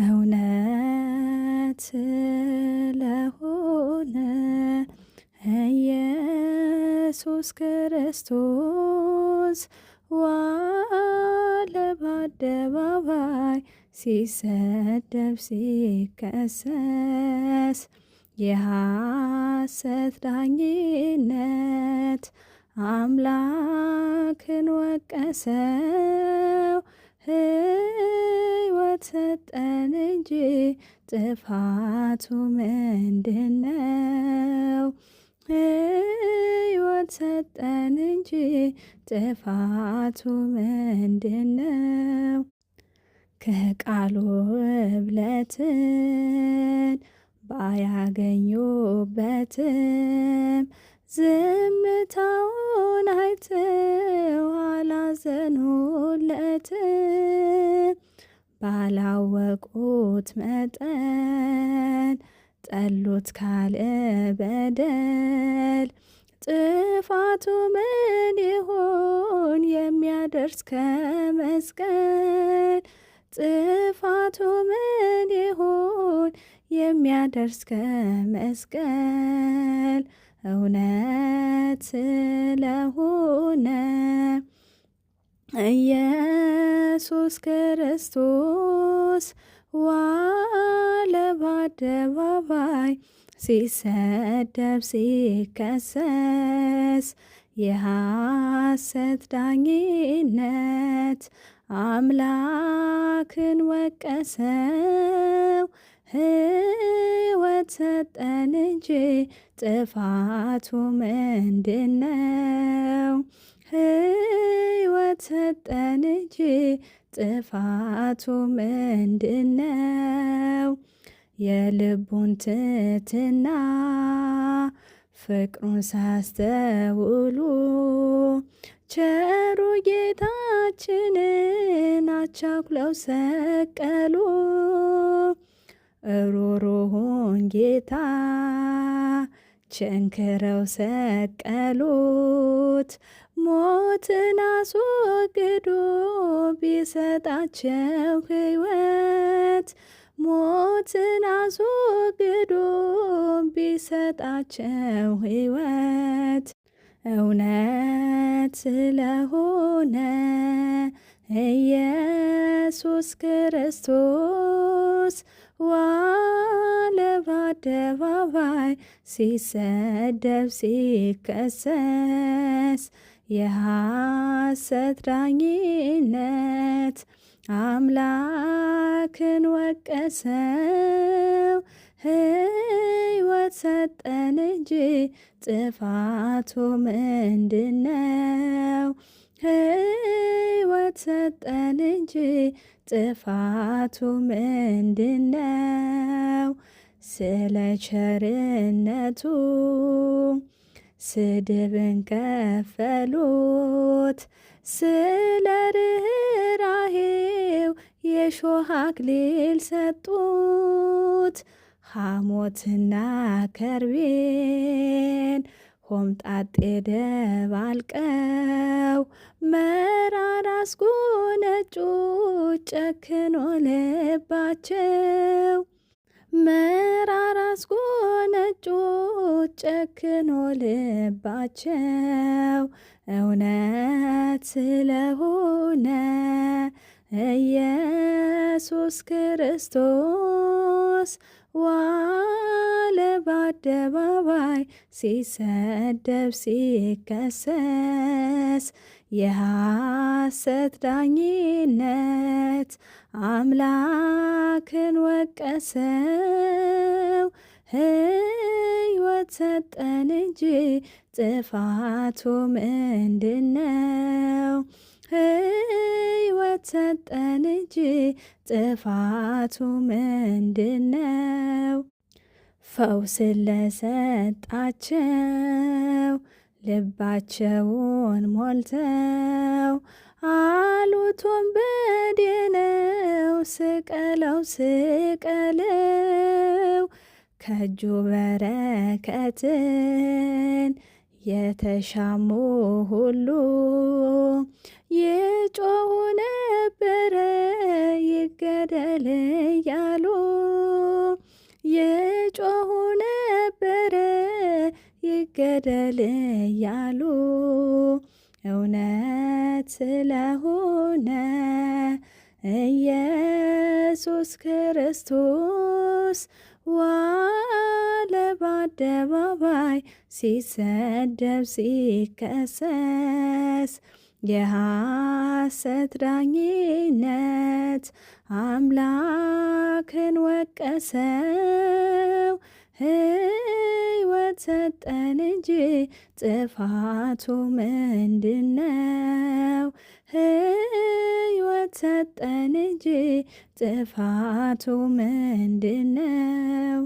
እውነት ለሆነ ኢየሱስ ክርስቶስ ዋለ በአደባባይ ሲሰደብ ሲከሰስ የሐሰት ዳኝነት አምላክን ወቀሰው። ሕይወት ሰጠን እንጂ ጥፋቱ ምንድነው? ሕይወት ሰጠን እንጂ ጥፋቱ ምንድነው? ከቃሉ እብለትን ባያገኙበትም ዝምታውን አይተው አላዘኑለትም። ባላወቁት መጠን ጠሉት ካለ በደል ጥፋቱ ምን ይሆን የሚያደርስ ከመስቀል? ጥፋቱ ምን ይሆን የሚያደርስ ከመስቀል? እውነት ስለሆነ ኢየሱስ ክርስቶስ ዋለ በአደባባይ ሲሰደብ ሲከሰስ የሐሰት ዳኝነት አምላክን ወቀሰው። ሕይወት ሰጠን እንጂ ጥፋቱ ምንድነው? ሕይወት ሰጠን እንጂ ጥፋቱ ምንድነው? የልቡን ትሕትና ፍቅሩን ሳስተውሉ ቸሩ ጌታችንን አቻኩለው ሰቀሉ። ሩሩውን ጌታ ቸንክረው ሰቀሉት። ሞትን አስወግዶ ቢሰጣቸው ሕይወት ሞትን አስወግዶ ቢሰጣቸው ሕይወት እውነት ስለሆነ ኢየሱስ ክርስቶስ ዋለ በአደባባይ ሲሰደብ ሲከሰስ የሐሰት ዳኝነት አምላክን ወቀሰው። ሕይወት ሰጠን እንጂ ጥፋቱ ምንድነው? ሕይወት ሰጠን እንጂ ጥፋቱ ምንድነው? ስለ ቸርነቱ ስድብን ከፈሉት፣ ስለ ርኅራኄው የሾህ አክሊል ሰጡት። ሐሞትና ከርቤን ሆምጣጤ ደባልቀው መራራ አስጎነጩት ጨክኖ ልባቸው። መራራ አስጎነጩት ጨክኖ ልባቸው። እውነት ስለሆነ ኢየሱስ ክርስቶስ ዋለ በአደባባይ ሲሰደብ ሲከሰስ የሐሰት ዳኝነት አምላክን ወቀሰው። ሕይወት ሰጠን እንጂ ጥፋቱ ምንድነው? ሕይወት ሰጠን እንጂ ጥፋቱ ምንድነው? ፈውስ ለሰጣቸው ልባቸውን ሞልተው አሉት ወንበዴ ነው ስቀለው ስቀለው። ከእጁ በረከትን የተሻሙ ሁሉ ይጮኹ ነበረ ይገደል እያሉ ይጮኹ ነበረ ይገደል እያሉ እውነት ስለሆነ ኢየሱስ ክርስቶስ ዋለ በአደባባይ ሲሰደብ ሲከሰስ የሐሰት ዳኝነት አምላክን ወቀሰው። ሕይወት ሰጠን እንጂ ጥፋቱ ምንድነው? ሕይወት ሰጠን እንጂ ጥፋቱ ምንድነው?